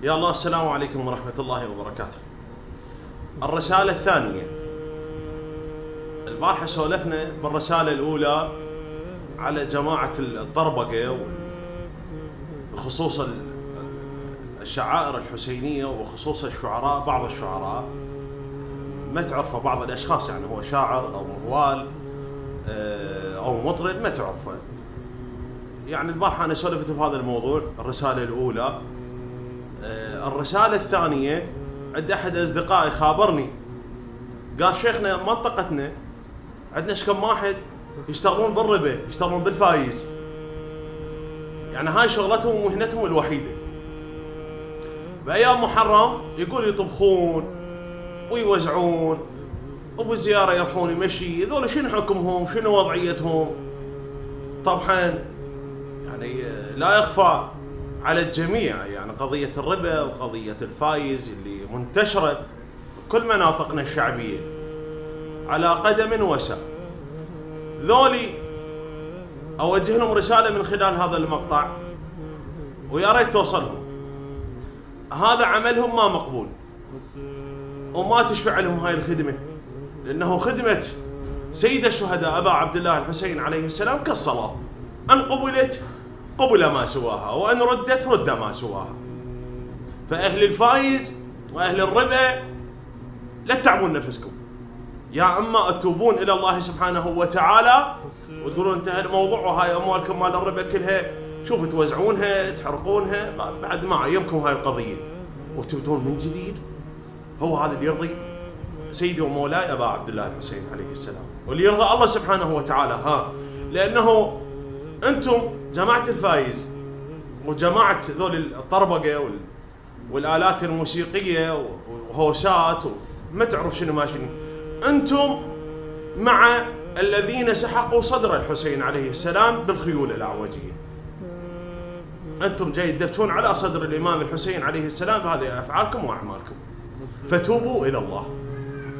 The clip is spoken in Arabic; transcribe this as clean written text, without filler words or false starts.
يا الله، السلام عليكم ورحمة الله وبركاته. الرسالة الثانية. البارحة سولفنا بالرسالة الأولى على جماعة الطربقة بخصوص الشعائر الحسينية وخصوص الشعراء. بعض الشعراء ما تعرفه، بعض الأشخاص يعني هو شاعر أو موال أو مطرب ما تعرفه. يعني البارحة أنا سولفت في هذا الموضوع الرسالة الأولى. الرسالة الثانية عند أحد أصدقائي خابرني، قال شيخنا منطقتنا عندنا كم واحد يشتغلون بالربا، يشتغلون بالفايز، يعني هاي شغلتهم ومهنتهم الوحيدة. بأيام محرم يقول يطبخون ويوزعون وبالزيارة يروحون يمشي. هذول شنو حكمهم؟ شنو وضعيتهم؟ طبعا يعني لا يخفى على الجميع يعني قضية الربا وقضية الفايز اللي منتشرة بكل مناطقنا الشعبية على قدم وساق. ذولي أوجه لهم رسالة من خلال هذا المقطع ويا ريت توصلهم. هذا عملهم ما مقبول وما تشفع لهم هاي الخدمة، لأنه خدمة سيد الشهداء أبا عبد الله الحسين عليه السلام كالصلاة، أن قبلت قبل ما سواها وأن ردت رد ما سواها. فأهل الفايز وأهل الربا لا تتعبون نفسكم، يا أما أتوبون إلى الله سبحانه وتعالى وتقولون انتهى الموضوع وهاي أموالكم مال الربا كلها شوفوا توزعونها تحرقونها بعد ما عيمكم هاي القضية، وتبدون من جديد. هو هذا اللي يرضي سيدي ومولاي أبا عبد الله الحسين عليه السلام، واللي يرضى الله سبحانه وتعالى. لأنه أنتم جماعة الفايز وجماعة ذول الطربقة والآلات الموسيقية وهوسات وما تعرف شنو ما شنو، أنتم مع الذين سحقوا صدر الحسين عليه السلام بالخيول الأعوجية. أنتم جاي تدفتون على صدر الإمام الحسين عليه السلام بهذه أفعالكم وأعمالكم، فتوبوا إلى الله.